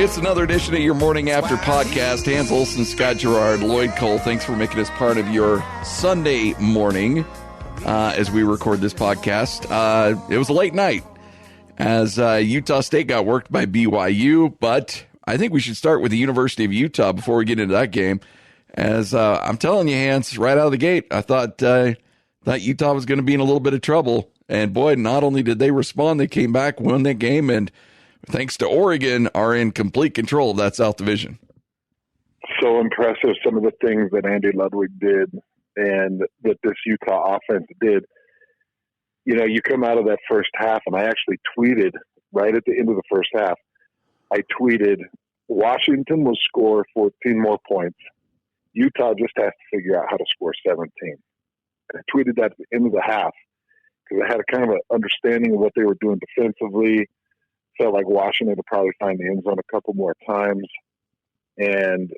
It's another edition of your Morning After podcast. Hans Olsen, Scott Garrard, Lloyd Cole, thanks for making us part of your Sunday morning as we record this podcast. It was a late night as Utah State got worked by BYU, but I think we should start with the University of Utah before we get into that game. As I'm telling you, Hans, right out of the gate, I thought Utah was going to be in a little bit of trouble. And boy, not only did they respond, they came back, won that game, and thanks to Oregon, are in complete control of that South Division. So impressive, some of the things that Andy Ludwig did and that this Utah offense did. You know, you come out of that first half, and I actually tweeted right at the end of the first half, I tweeted, Washington will score 14 more points. Utah just has to figure out how to score 17. And I tweeted that at the end of the half because I had a kind of an understanding of what they were doing defensively. Felt like Washington would probably find the end zone a couple more times. And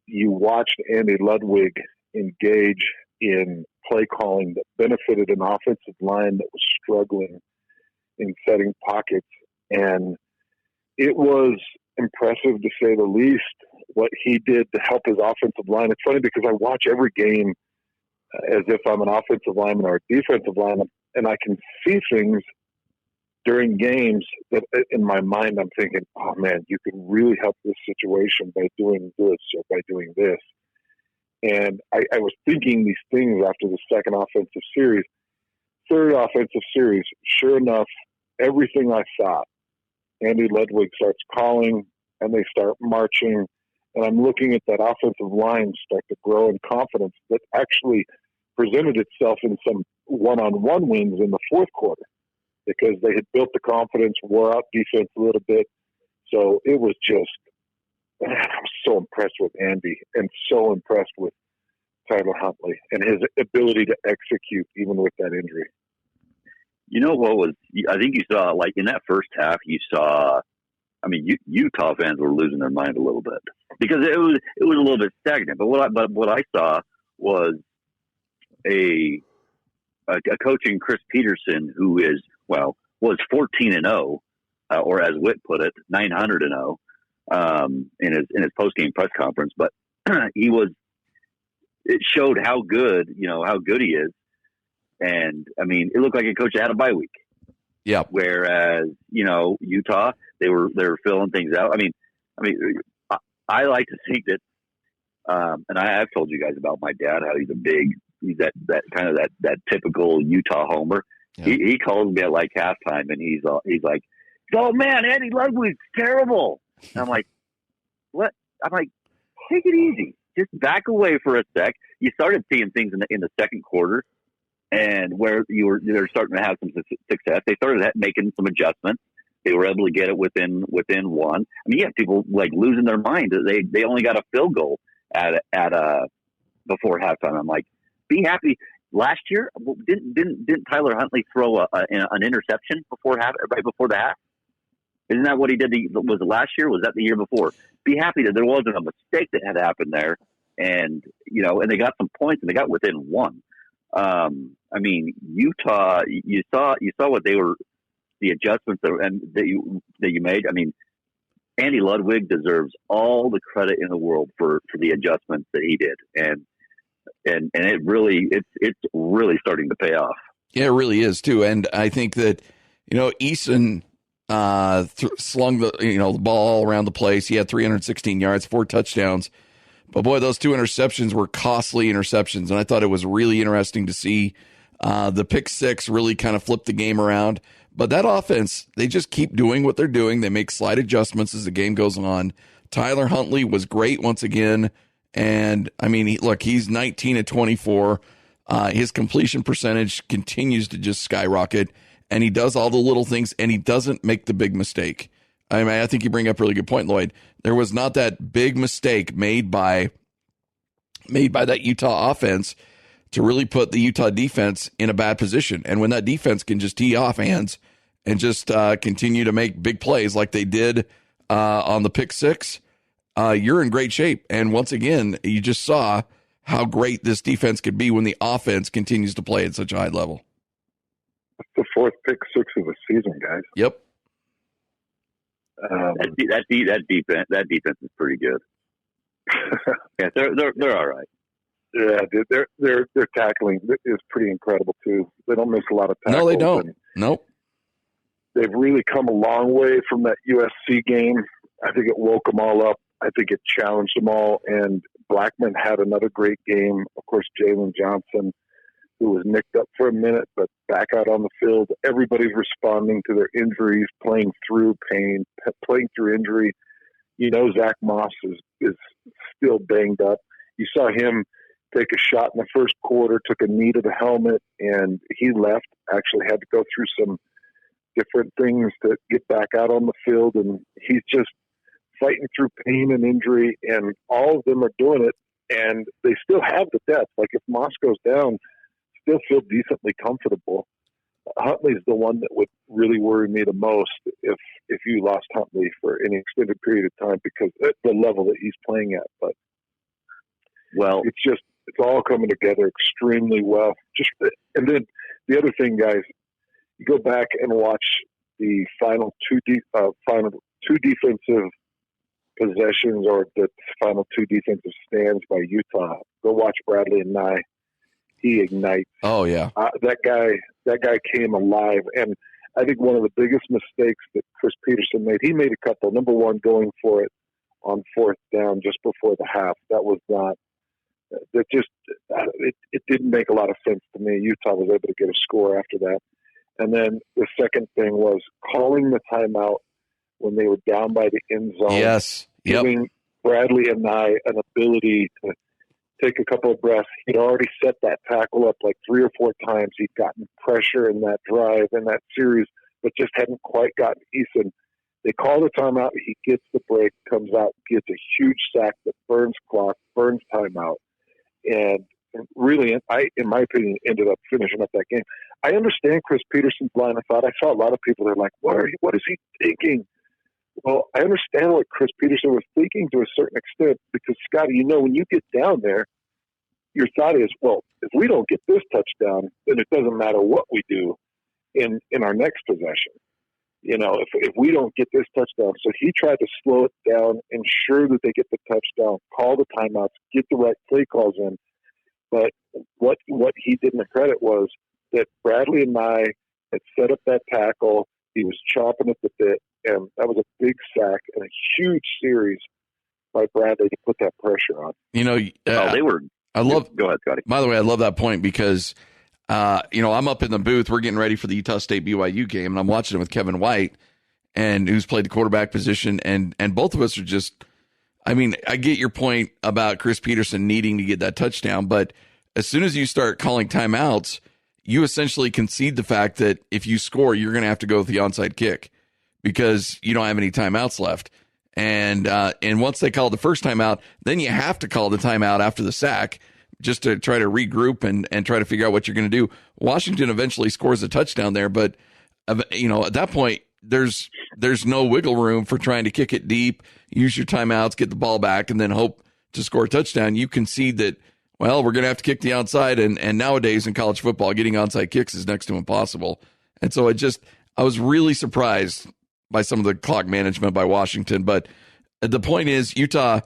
you watched Andy Ludwig engage in play calling that benefited an offensive line that was struggling in setting pockets. And it was impressive, to say the least, what he did to help his offensive line. It's funny because I watch every game as if I'm an offensive lineman or a defensive lineman, and I can see things during games that in my mind I'm thinking, oh man, you can really help this situation by doing this or by doing this. And I was thinking these things after the second offensive series. Third offensive series, sure enough, everything I thought, Andy Ludwig starts calling and they start marching. And I'm looking at that offensive line start to grow in confidence that actually presented itself in some one-on-one wins in the fourth quarter because they had built the confidence, wore out defense a little bit. So it was just, man, I'm so impressed with Andy and so impressed with Tyler Huntley and his ability to execute even with that injury. You know what was, I think you saw, like in that first half, you saw, I mean, Utah fans were losing their mind a little bit because it was a little bit stagnant. But what I saw was a coaching Chris Peterson who was 14-0, or as Witt put it, 900-0 in his post-game press conference. But it showed how good he is. And I mean, it looked like a coach that had a bye week. Yeah. Whereas, Utah, they were filling things out. I mean, I like to think that, and I've told you guys about my dad, how he's that kind of that typical Utah homer. Yeah. He calls me at like halftime and he's like, oh man, Andy Ludwig's terrible. And I'm like, what? I'm like, take it easy. Just back away for a sec. You started seeing things in the second quarter. And where they're starting to have some success, they started making some adjustments. They were able to get it within one. I mean, you have people like losing their mind. They only got a field goal at before halftime. I'm like, be happy. Last year, didn't Tyler Huntley throw an interception right before the half? Isn't that what he did? Was it last year? Was that the year before? Be happy that there wasn't a mistake that had happened there, and and they got some points and they got within one. I mean, Utah, you saw what they were, the adjustments that you made. I mean, Andy Ludwig deserves all the credit in the world for the adjustments that he did. And it's really starting to pay off. Yeah, it really is too. And I think that, Eason, slung the ball around the place. He had 316 yards, 4 touchdowns. But boy, those 2 interceptions were costly interceptions, and I thought it was really interesting to see the pick 6 really kind of flip the game around. But that offense, they just keep doing what they're doing. They make slight adjustments as the game goes on. Tyler Huntley was great once again, and I mean, he's 19-24. His completion percentage continues to just skyrocket, and he does all the little things, and he doesn't make the big mistake. I mean, I think you bring up a really good point, Lloyd. There was not that big mistake made by that Utah offense to really put the Utah defense in a bad position. And when that defense can just tee off hands and just continue to make big plays like they did on the pick 6, you're in great shape. And once again, you just saw how great this defense could be when the offense continues to play at such a high level. It's the 4th pick 6 of the season, guys. Yep. That defense is pretty good. Yeah, they're all right. Yeah, their tackling is pretty incredible too. They don't miss a lot of tackles. No, they don't. Nope. They've really come a long way from that USC game. I think it woke them all up. I think it challenged them all. And Blackman had another great game. Of course, Jalen Johnson, who was nicked up for a minute, but back out on the field. Everybody's responding to their injuries, playing through pain, playing through injury. You know, Zach Moss is still banged up. You saw him take a shot in the first quarter, took a knee to the helmet, and he left. Actually had to go through some different things to get back out on the field, and he's just fighting through pain and injury, and all of them are doing it, and they still have the depth. Like if Moss goes down, still feel decently comfortable. Huntley's the one that would really worry me the most if you lost Huntley for any extended period of time, because at the level that he's playing at. But it's all coming together extremely well. And then the other thing, guys, you go back and watch the final two defensive possessions, or the final two defensive stands by Utah. Go watch Bradley and Nye. He ignites. Oh yeah, that guy came alive, and I think one of the biggest mistakes that Chris Peterson made. He made a couple. Number one, going for it on fourth down just before the half. That was not. That just it didn't make a lot of sense to me. Utah was able to get a score after that, and then the second thing was calling the timeout when they were down by the end zone. Yes, giving Bradley and Nye an ability to take a couple of breaths. He'd already set that tackle up like 3 or 4 times. He'd gotten pressure in that drive and that series, but just hadn't quite gotten Eason. They call the timeout. He gets the break, comes out, gets a huge sack that burns clock, burns timeout. And really, in my opinion, ended up finishing up that game. I understand Chris Peterson's line of thought. I saw a lot of people that are like, what is he thinking? Well, I understand what Chris Peterson was thinking to a certain extent, because, Scotty, when you get down there, your thought is, well, if we don't get this touchdown, then it doesn't matter what we do in our next possession. If we don't get this touchdown. So he tried to slow it down, ensure that they get the touchdown, call the timeouts, get the right play calls in. But what he didn't credit was that Bradley and I had set up that tackle. He was chomping at the bit, and that was a big sack and a huge series by Bradley to put that pressure on. They were. I love. Go ahead, Scotty. By the way, I love that point because, I'm up in the booth. We're getting ready for the Utah State BYU game, and I'm watching it with Kevin White, and who's played the quarterback position, and both of us are just. I mean, I get your point about Chris Peterson needing to get that touchdown, but as soon as you start calling timeouts, you essentially concede the fact that if you score, you're going to have to go with the onside kick because you don't have any timeouts left. And once they call the first timeout, then you have to call the timeout after the sack just to try to regroup and try to figure out what you're going to do. Washington eventually scores a touchdown there, but at that point, there's no wiggle room for trying to kick it deep, use your timeouts, get the ball back, and then hope to score a touchdown. You concede that, well, we're going to have to kick the outside, and nowadays in college football, getting onside kicks is next to impossible. And so I was really surprised by some of the clock management by Washington. But the point is, Utah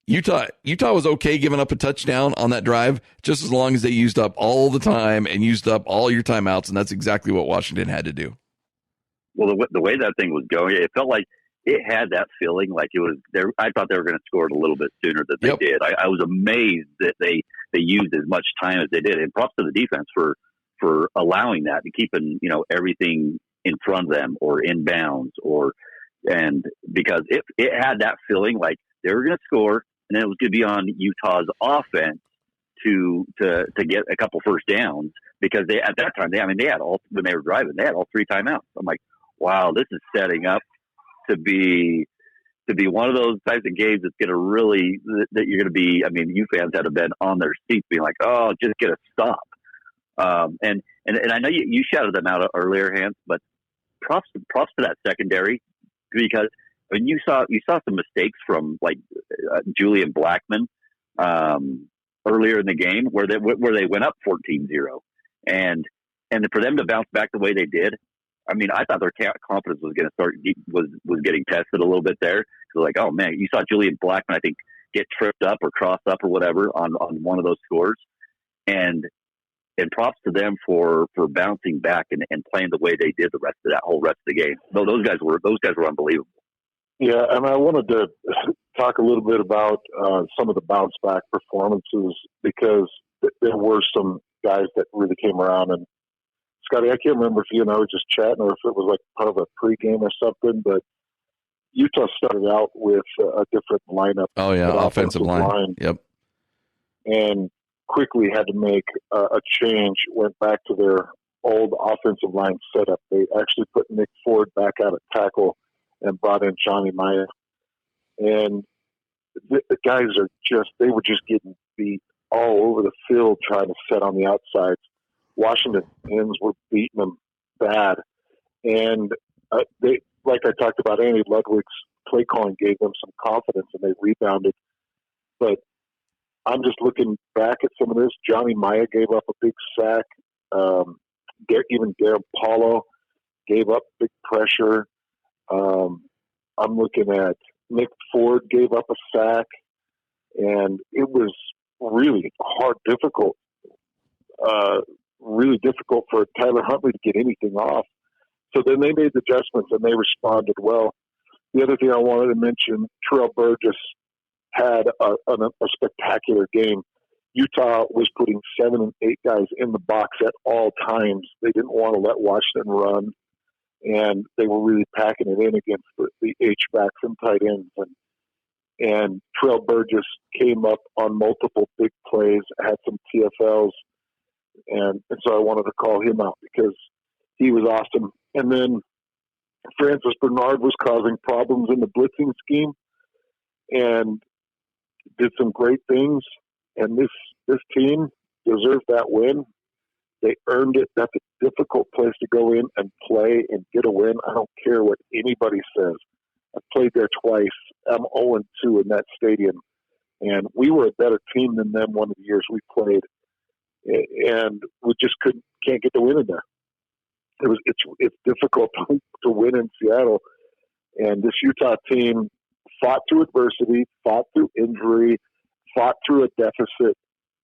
was okay giving up a touchdown on that drive, just as long as they used up all the time and used up all your timeouts, and that's exactly what Washington had to do. Well, the way that thing was going, it felt like it had that feeling like it was there. I thought they were going to score it a little bit sooner than they did. I was amazed that they used as much time as they did. And props to the defense for allowing that and keeping, everything in front of them or in bounds and because it had that feeling like they were going to score and then it was going to be on Utah's offense to get a couple first downs because at that time they had all, when they were driving, they had all 3 timeouts. I'm like, wow, this is setting up to be one of those types of games that's going to really, that you're going to be, you fans had to been on their seats being like, oh, just get a stop. And I know you shouted them out earlier, Hans, but props to that secondary because you saw some mistakes from like Julian Blackman earlier in the game where they went up 14-0 and for them to bounce back the way they did, I mean, I thought their confidence was going to start was getting tested a little bit there. So like, oh man, you saw Julian Blackman, I think, get tripped up or crossed up or whatever on one of those scores, and props to them for bouncing back and playing the way they did the rest of the game. No, those guys were unbelievable. Yeah, and I wanted to talk a little bit about some of the bounce back performances, because there were some guys that really came around. And Scotty, I can't remember if you and I were just chatting or if it was like part of a pregame or something, but Utah started out with a different lineup. Oh yeah, offensive line. Yep. And quickly had to make a change, went back to their old offensive line setup. They actually put Nick Ford back out at tackle and brought in Johnny Maya. And the guys they were just getting beat all over the field trying to set on the outsides. Washington ends were beating them bad. And they, like I talked about, Andy Ludwig's play calling gave them some confidence and they rebounded. But I'm just looking back at some of this. Johnny Maya gave up a big sack. Even Garrard Paulo gave up big pressure. I'm looking at Nick Ford gave up a sack, and it was really really difficult for Tyler Huntley to get anything off. So then they made the adjustments and they responded well. The other thing I wanted to mention, Terrell Burgess had a spectacular game. Utah was putting 7 and 8 guys in the box at all times. They didn't want to let Washington run, and they were really packing it in against the H-backs and tight ends. And Terrell Burgess came up on multiple big plays, had some TFLs, and so I wanted to call him out because he was awesome. And then Francis Bernard was causing problems in the blitzing scheme and did some great things. And this team deserved that win. They earned it. That's a difficult place to go in and play and get a win. I don't care what anybody says. I played there twice. I'm 0-2 in that stadium. And we were a better team than them one of the years we played. And we just can't get the win in there. It's difficult to win in Seattle. And this Utah team fought through adversity, fought through injury, fought through a deficit,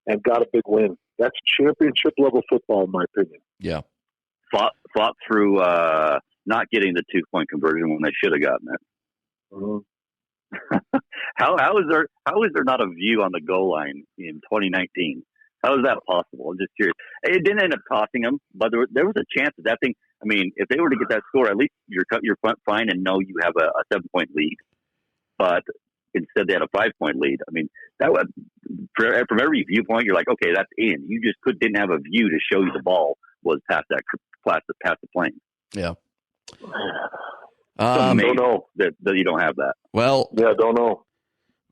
and got a big win. That's championship level football, in my opinion. Yeah. Fought through not getting the 2-point conversion when they should have gotten it. Mm-hmm. How is there not a view on the goal line in 2019? How is that possible? I'm just curious. It didn't end up costing them, but there was a chance that thing. I mean, if they were to get that score, at least you're fine and know you have a 7-point lead. But instead, they had a 5-point lead. I mean, that was from every viewpoint. You're like, okay, that's in. You just didn't have a view to show you the ball was past the plane. Yeah. Don't know that you don't have that. Well, yeah, don't know.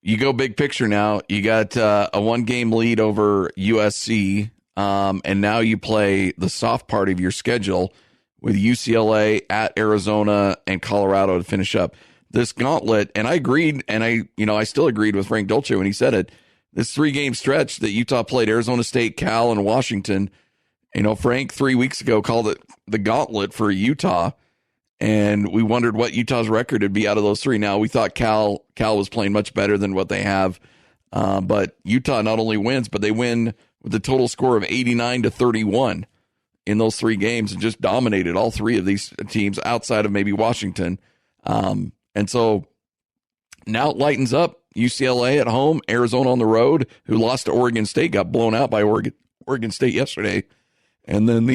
You go big picture now. You got a 1-game lead over USC, and now you play the soft part of your schedule with UCLA at Arizona and Colorado to finish up this gauntlet. And I agreed, and I still agreed with Frank Dolce when he said it. This 3-game stretch that Utah played Arizona State, Cal, and Washington. Frank 3 weeks ago called it the gauntlet for Utah. And we wondered what Utah's record would be out of those 3. Now, we thought Cal was playing much better than what they have. But Utah not only wins, but they win with a total score of 89-31 in those 3 games and just dominated all 3 of these teams outside of maybe Washington. And so now it lightens up. UCLA at home, Arizona on the road, who lost to Oregon State, got blown out by Oregon State yesterday. And then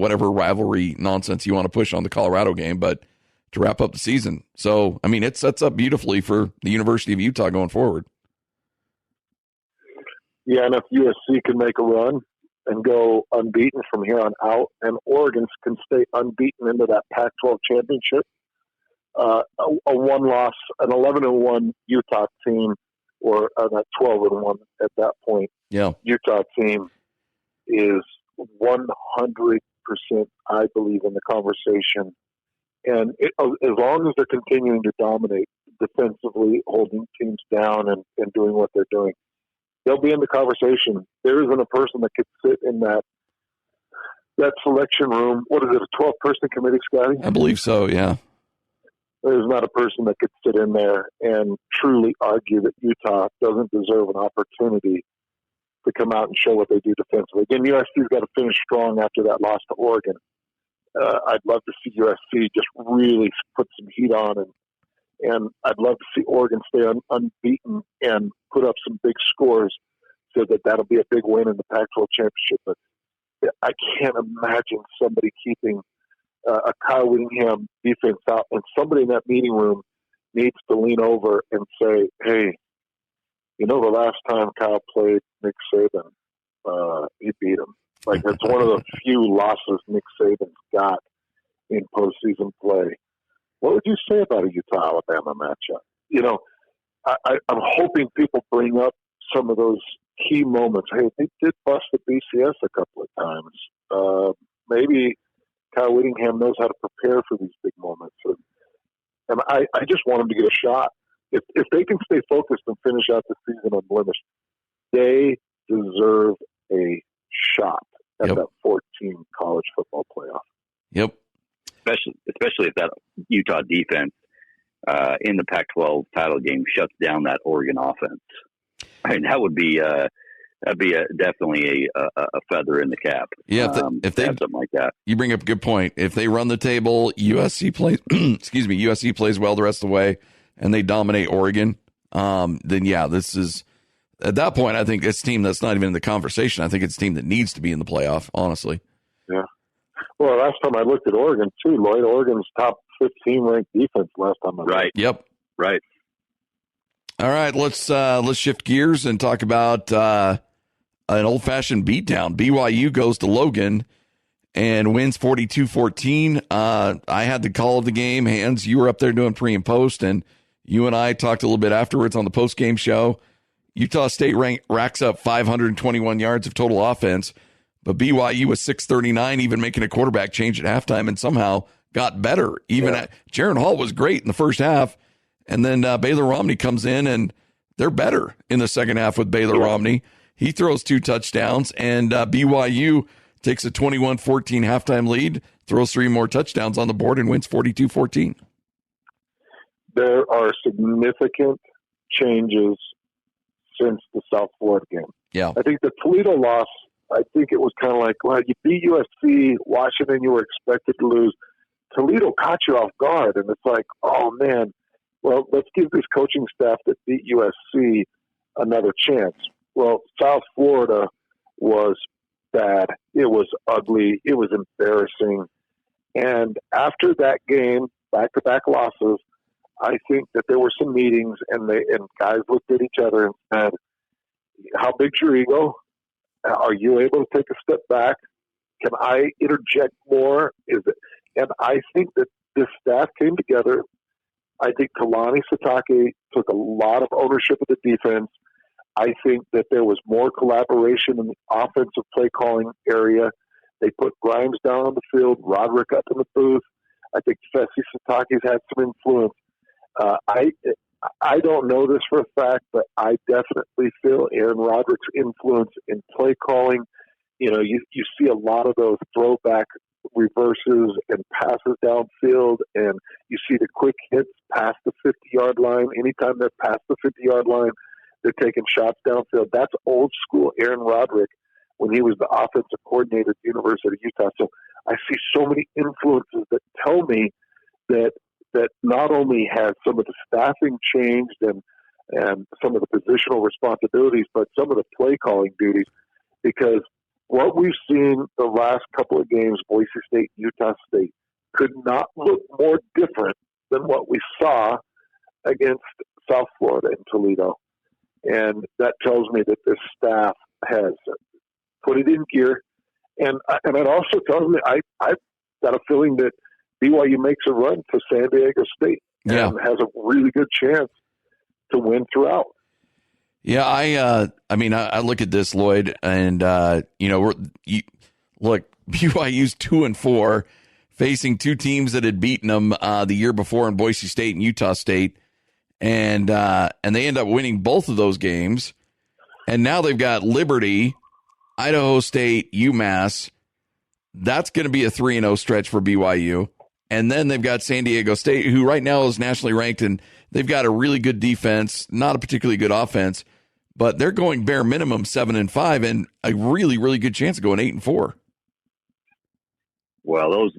whatever rivalry nonsense you want to push on the Colorado game, but to wrap up the season. So, I mean, it sets up beautifully for the University of Utah going forward. Yeah, and if USC can make a run and go unbeaten from here on out, and Oregon can stay unbeaten into that Pac-12 championship, a 1-loss, an 11-1 Utah team, or that 12-1 at that point, Utah team is 100%, I believe, in the conversation. And as long as they're continuing to dominate defensively, holding teams down and doing what they're doing, they'll be in the conversation. There isn't a person that could sit in that that selection room, what is it, a 12-person committee, Scotty? I believe so, yeah. There's not a person that could sit in there and truly argue that Utah doesn't deserve an opportunity to come out and show what they do defensively. Again, USC's got to finish strong after that loss to Oregon. I'd love to see USC just really put some heat on, and I'd love to see Oregon stay unbeaten and put up some big scores so that'll be a big win in the Pac-12 Championship. But I can't imagine somebody keeping a Kyle Whittingham defense out, and somebody in that meeting room needs to lean over and say, hey, you know, the last time Kyle played Nick Saban, he beat him. Like, that's one of the few losses Nick Saban's got in postseason play. What would you say about a Utah-Alabama matchup? You know, I'm hoping people bring up some of those key moments. Hey, they did bust the BCS a couple of times. Maybe Kyle Whittingham knows how to prepare for these big moments. And I just want them to get a shot. If they can stay focused and finish out the season unblemished, they deserve a shot at that 14 college football playoff. Yep. Especially if that Utah defense in the Pac-12 title game shuts down that Oregon offense. I mean, that would be definitely a feather in the cap. Yeah, if they have something like that. You bring up a good point. If they run the table, USC plays. USC plays well the rest of the way, and they dominate Oregon. Then yeah, this is at that point. I think it's a team that's not even in the conversation. I think it's a team that needs to be in the playoff. Honestly. Yeah. Well, last time I looked at Oregon too, Lloyd. Oregon's top 15 ranked defense last time I looked. Right. Yep. Right. All right, let's shift gears and talk about an old-fashioned beatdown. BYU goes to Logan and wins 42-14. I had the call of the game. Hans, you were up there doing pre and post, and you and I talked a little bit afterwards on the post-game show. Utah State racks up 521 yards of total offense, but BYU was 639, even making a quarterback change at halftime, and somehow got better. Jaron Hall was great in the first half. And then Baylor Romney comes in, and they're better in the second half with Baylor Romney. He throws 2 touchdowns, and BYU takes a 21-14 halftime lead, throws 3 more touchdowns on the board, and wins 42-14. There are significant changes since the South Florida game. Yeah. I think the Toledo loss, I think it was kind of like, well, you beat USC, Washington, you were expected to lose. Toledo caught you off guard, and it's like, oh, man. Well, let's give this coaching staff that beat USC another chance. Well, South Florida was bad. It was ugly. It was embarrassing. And after that game, back-to-back losses, I think that there were some meetings, and guys looked at each other and said, how big's your ego? Are you able to take a step back? Can I interject more? And I think that this staff came together. I think Kalani Sitake took a lot of ownership of the defense. I think that there was more collaboration in the offensive play calling area. They put Grimes down on the field, Roderick up in the booth. I think Fessy Sitake's had some influence. I don't know this for a fact, but I definitely feel Aaron Roderick's influence in play calling. You know, you see a lot of those throwback reverses and passes downfield, and you see the quick hits past the 50-yard line. Anytime they're past the 50-yard line, they're taking shots downfield. That's old school Aaron Roderick when he was the offensive coordinator at the University of Utah. So I see so many influences that tell me that not only has some of the staffing changed and some of the positional responsibilities, but some of the play calling duties, because what we've seen the last couple of games, Boise State, Utah State, could not look more different than what we saw against South Florida and Toledo. And that tells me that this staff has put it in gear. And it also tells me I've got a feeling that BYU makes a run to San Diego State and has a really good chance to win throughout. Yeah, I mean, I look at this, Lloyd, and look, BYU's 2-4, facing 2 teams that had beaten them the year before in Boise State and Utah State, and they end up winning both of those games, and now they've got Liberty, Idaho State, UMass, That's going to be a 3-0 stretch for BYU. And then they've got San Diego State, who right now is nationally ranked, and they've got a really good defense, not a particularly good offense, but they're going bare minimum 7-5, and a really, really good chance of going 8-4. Well, to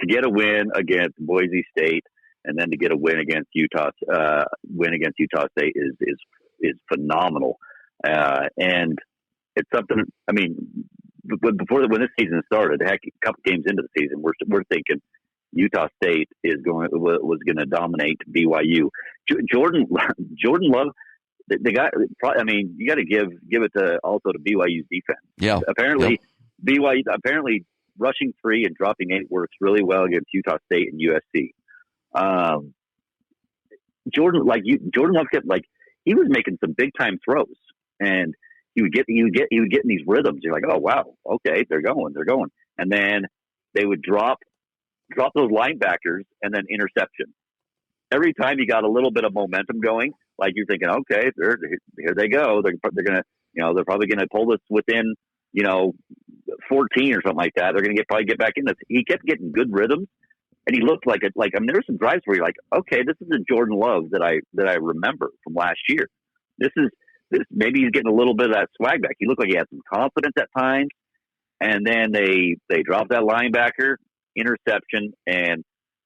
get a win against Boise State and then to get a win against Utah State is phenomenal. And it's something, when this season started, heck, a couple games into the season, we're thinking Utah State was going to dominate BYU. Jordan Love, the guy. You got to give it also to BYU's defense. Yeah. Apparently, BYU rushing 3 and dropping 8 works really well against Utah State and USC. Jordan Love kept he was making some big time throws, and he would get in these rhythms. You're like, oh wow, okay, they're going, and then they would drop those linebackers and then interception. Every time you got a little bit of momentum going, like you're thinking, okay, here they go. They're gonna, they're probably gonna pull this within 14 or something like that. They're gonna probably get back in this. He kept getting good rhythms, and he looked there were some drives where you're like, okay, this is the Jordan Love that I remember from last year. This maybe he's getting a little bit of that swag back. He looked like he had some confidence at times, and then they dropped that linebacker, interception, and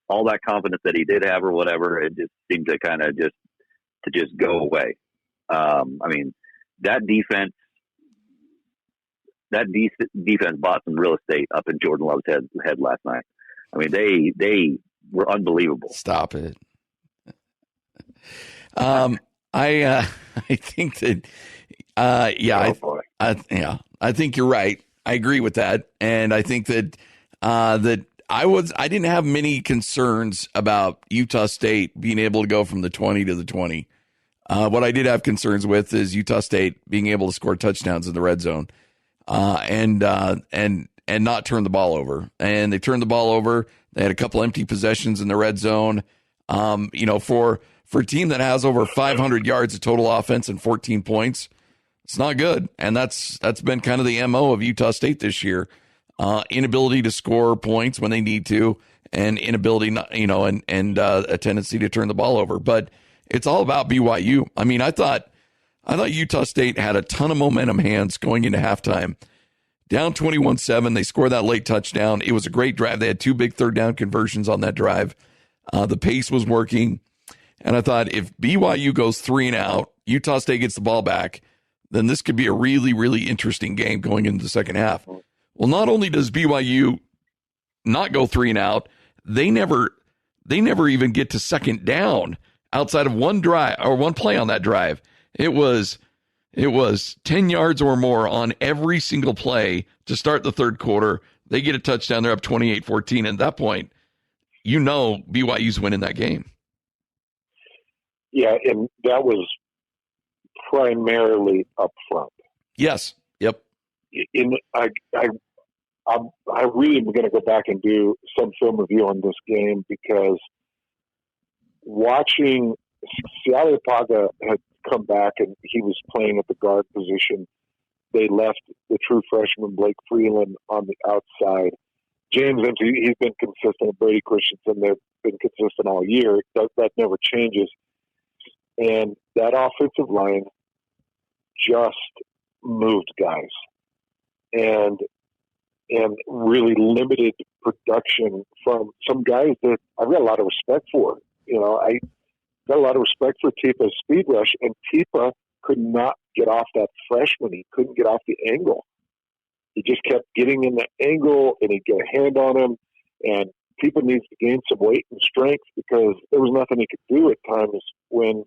all that confidence that he did have or whatever, it just seemed to kind of just go away. That defense bought some real estate up in Jordan Love's head last night. They were unbelievable. Stop it. I think that, I think you're right. I agree with that. And I think that, I didn't have many concerns about Utah State being able to go from the 20 to the 20. What I did have concerns with is Utah State being able to score touchdowns in the red zone, and not turn the ball over. And they turned the ball over. They had a couple empty possessions in the red zone. For a team that has over 500 yards of total offense and 14 points, it's not good. And that's been kind of the MO of Utah State this year. Inability to score points when they need to, and inability, a tendency to turn the ball over. But it's all about BYU. I thought Utah State had a ton of momentum hands going into halftime. Down 21-7, they scored that late touchdown. It was a great drive. They had 2 big third down conversions on that drive. The pace was working. And I thought if BYU goes 3 and out, Utah State gets the ball back, then this could be a really, really interesting game going into the second half. Well, not only does BYU not go 3 and out, they never even get to second down outside of one drive or one play on that drive. It was 10 yards or more on every single play to start the third quarter. They get a touchdown. They're up 28-14. At that point, BYU's winning that game. Yeah, and that was primarily up front. Yes. Yep. I really am going to go back and do some film review on this game, because watching Siale Paga had come back and he was playing at the guard position. They left the true freshman Blake Freeland on the outside. James Empty, he's been consistent. Brady Christensen, they've been consistent all year. That never changes. And that offensive line just moved guys. And really limited production from some guys that I've got a lot of respect for. I got a lot of respect for Tipa's speed rush, and Tipa could not get off that freshman. He couldn't get off the angle. He just kept getting in the angle, and he'd get a hand on him, and Tipa needs to gain some weight and strength, because there was nothing he could do at times when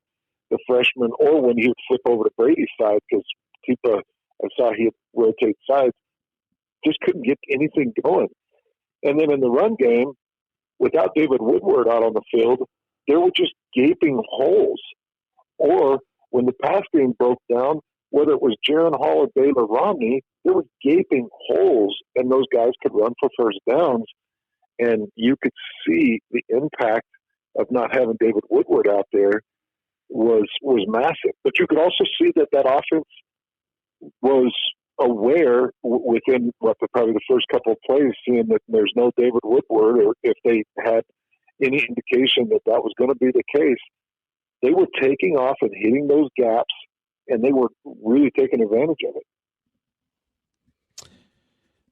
the freshman, or when he would flip over to Brady's side, because Tipa, I saw he'd rotate sides, just couldn't get anything going. And then in the run game, without David Woodward out on the field, there were just gaping holes. Or when the pass game broke down, whether it was Jaron Hall or Baylor Romney, there were gaping holes, and those guys could run for first downs. And you could see the impact of not having David Woodward out there was massive. But you could also see that offense was aware within probably the first couple of plays, seeing that there's no David Woodward, or if they had any indication that that was going to be the case, they were taking off and hitting those gaps, and they were really taking advantage of it.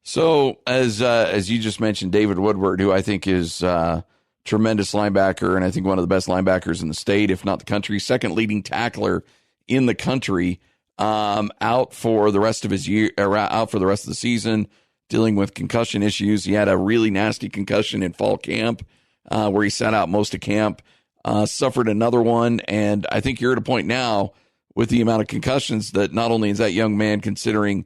So, as you just mentioned, David Woodward, who I think is tremendous linebacker, and I think one of the best linebackers in the state, if not the country, second leading tackler in the country, out for the rest of his year, out for the rest of the season, dealing with concussion issues. He had a really nasty concussion in fall camp, where he sat out most of camp, suffered another one, and I think you're at a point now with the amount of concussions that not only is that young man considering,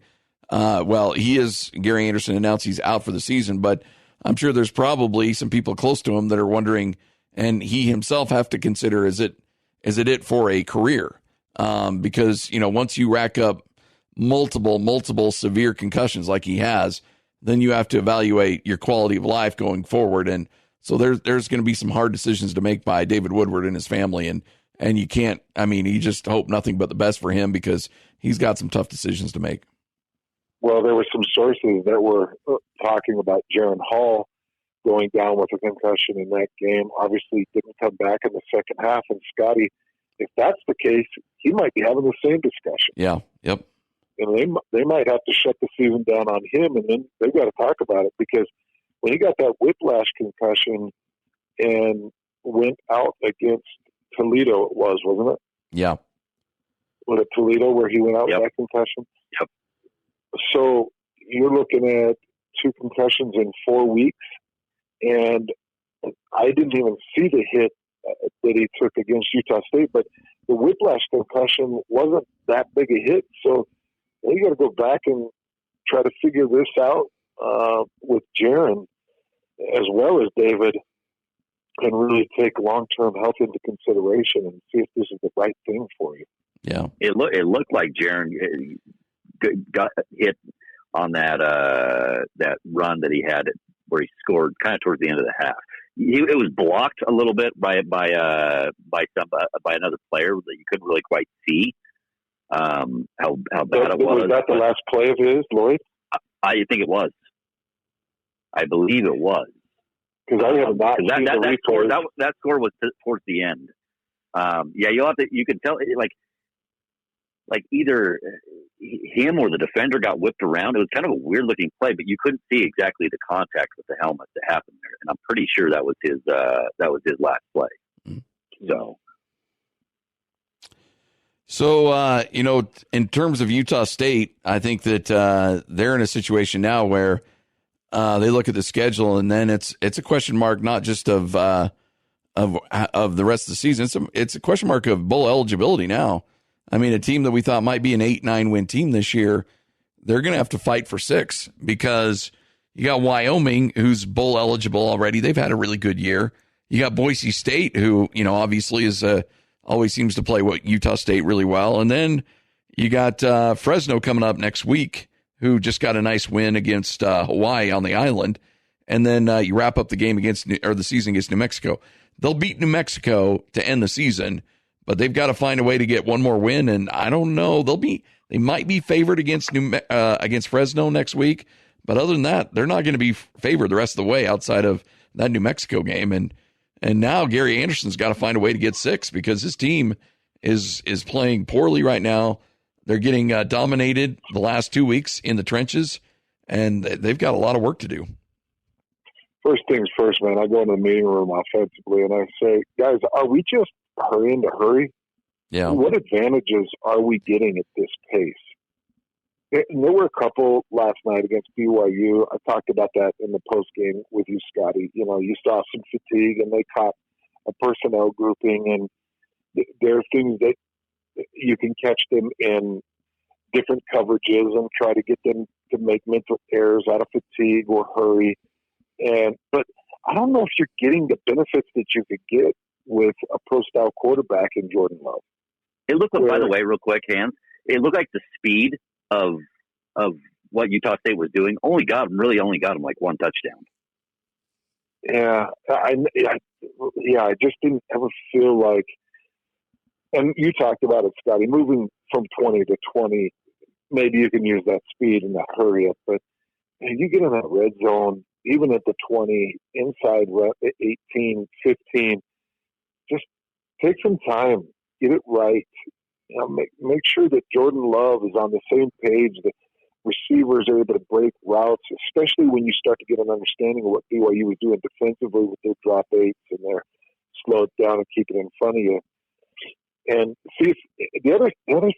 Gary Anderson announced he's out for the season, but I'm sure there's probably some people close to him that are wondering, and he himself have to consider, is it for a career? Because, once you rack up multiple severe concussions like he has, then you have to evaluate your quality of life going forward. And so there's going to be some hard decisions to make by David Woodward and his family. And you can't, you just hope nothing but the best for him, because he's got some tough decisions to make. Well, there were some sources that were talking about Jaron Hall going down with a concussion in that game. Obviously didn't come back in the second half. And Scotty, if that's the case, he might be having the same discussion. Yeah. Yep. And they might have to shut the season down on him, and then they've got to talk about it, because when he got that whiplash concussion and went out against Toledo, wasn't it? Yeah. Was it Toledo where he went out with that concussion? Yep. So you're looking at 2 concussions in 4 weeks, and I didn't even see the hit that he took against Utah State, but the whiplash concussion wasn't that big a hit. So you got to go back and try to figure this out with Jaron as well as David, and really take long-term health into consideration and see if this is the right thing for you. Yeah. It looked like Jaron got hit on that run that he had where he scored kind of towards the end of the half. It was blocked a little bit by another player that you couldn't really quite see how bad it was. Was that the last play of his, Lloyd? I think it was. I believe it was. Because I have not seen the replay. That score was towards the end. You could tell like either him or the defender got whipped around. It was kind of a weird looking play, but you couldn't see exactly the contact with the helmet that happened there. And I'm pretty sure that was his last play. Mm-hmm. So, in terms of Utah State, I think that they're in a situation now where they look at the schedule, and then it's a question mark, not just of the rest of the season. It's a question mark of bowl eligibility now. A team that we thought might be an 8-9 win team this year, they're going to have to fight for 6, because you got Wyoming, who's bowl eligible already. They've had a really good year. You got Boise State, who, obviously is always seems to play Utah State really well. And then you got Fresno coming up next week, who just got a nice win against Hawaii on the island. And then you wrap up the game the season against New Mexico. They'll beat New Mexico to end the season, but they've got to find a way to get one more win. And I don't know, they might be favored against Fresno next week. But other than that, they're not going to be favored the rest of the way outside of that New Mexico game. And now Gary Anderson's got to find a way to get 6, because his team is playing poorly right now. They're getting dominated the last 2 weeks in the trenches, and they've got a lot of work to do. First things first, man, I go into the meeting room offensively and I say, guys, are we just hurrying to hurry? Yeah. What advantages are we getting at this pace? And there were a couple last night against BYU. I talked about that in the post game with you, Scotty. You saw some fatigue, and they caught a personnel grouping, and there are things that you can catch them in different coverages and try to get them to make mental errors out of fatigue or hurry. But I don't know if you're getting the benefits that you could get with a pro-style quarterback in Jordan Love. It looked like, by the way, real quick, Hans, it looked like the speed of what Utah State was doing only got him like one touchdown. Yeah, I just didn't ever feel like, and you talked about it, Scotty, moving from 20 to 20 maybe you can use that speed and that hurry up. But man, you get in that red zone, even at the 20, inside 18, 15, just take some time, get it right. You know, make sure that Jordan Love is on the same page, that receivers are able to break routes, especially when you start to get an understanding of what BYU was doing defensively with their drop eights and their slow it down and keep it in front of you. And see, the other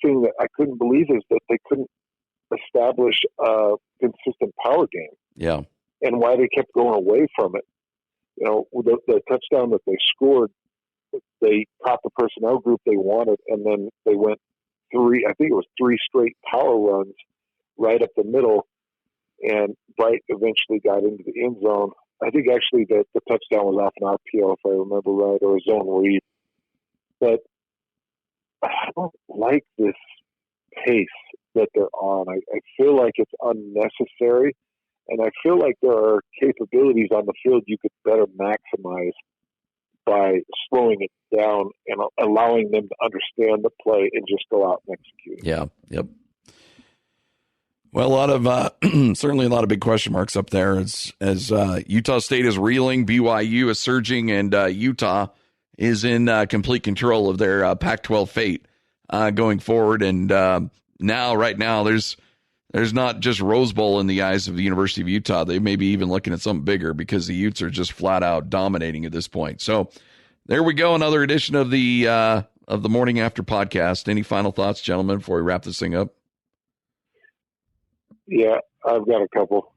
thing that I couldn't believe is that they couldn't establish a consistent power game. Yeah. And why they kept going away from it. You know, the touchdown that they scored, they caught the personnel group they wanted, and then they went three straight power runs right up the middle, and Bright eventually got into the end zone. I think actually that the touchdown was off an RPO, if I remember right, or a zone read. But I don't like this pace that they're on. I feel like it's unnecessary, and I feel like there are capabilities on the field you could better maximize by slowing it down and allowing them to understand the play and just go out and execute. Yeah, yep. Well, a lot of certainly a lot of big question marks up there as Utah State is reeling, BYU is surging, and Utah is in complete control of their Pac-12 fate going forward. And right now, there's not just Rose Bowl in the eyes of the University of Utah. They may be even looking at something bigger because the Utes are just flat out dominating at this point. So there we go, another edition of the Morning After podcast. Any final thoughts, gentlemen, before we wrap this thing up? Yeah, I've got a couple.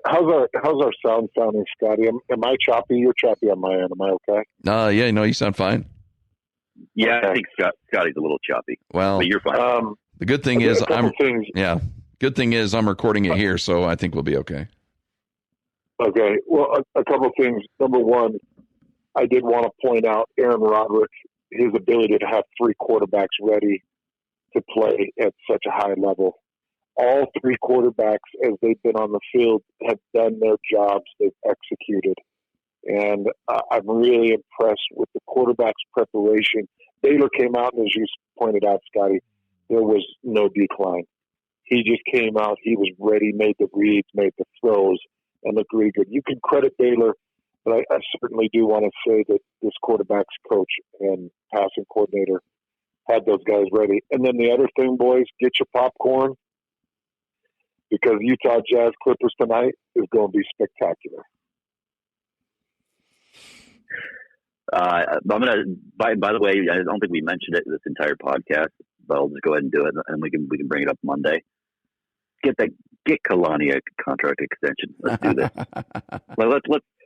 How's our sound sounding, Scotty? Am I choppy? You're choppy on my end. Am I okay? Yeah, no, you sound fine. Yeah, okay. I think Scotty's a little choppy. Well, but you're fine. The good thing is good thing is I'm recording it here, so I think we'll be okay. Okay. Well, a couple things. Number one, I did want to point out Aaron Roderick, his ability to have three quarterbacks ready to play at such a high level. All three quarterbacks, as they've been on the field, have done their jobs. They've executed. And I'm really impressed with the quarterback's preparation. Baylor came out, and as you pointed out, Scotty, there was no decline. He just came out. He was ready, made the reads, made the throws, and looked really good. You can credit Baylor, but I certainly do want to say that this quarterback's coach and passing coordinator had those guys ready. And then the other thing, boys, get your popcorn, because Utah Jazz Clippers tonight is going to be spectacular. I'm gonna. By the way, I don't think we mentioned it this entire podcast, but I'll just go ahead and do it, and we can bring it up Monday. Get Kalani a contract extension. Let's do this.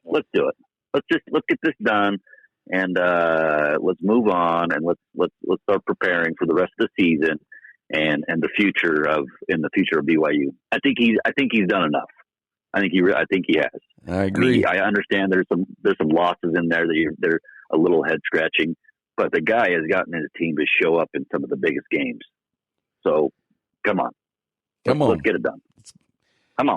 Let's do it. Let's get this done, and let's move on, and let's start preparing for the rest of the season and the future of BYU. I think he's done enough. I think he has. I agree. I understand there's some losses in there that they're a little head scratching, but the guy has gotten his team to show up in some of the biggest games. So come on, let's get it done. Come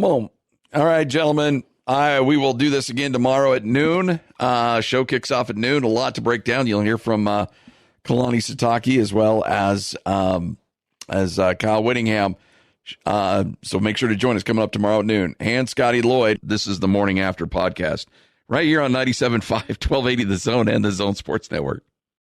on. All right, gentlemen. We will do this again tomorrow at noon. Show kicks off at noon. A lot to break down. You'll hear from Kalani Sitake as well as Kyle Whittingham. So make sure to join us coming up tomorrow at noon. And Scotty, Lloyd, this is the Morning After podcast right here on 97.5, 1280 The Zone and the Zone Sports Network.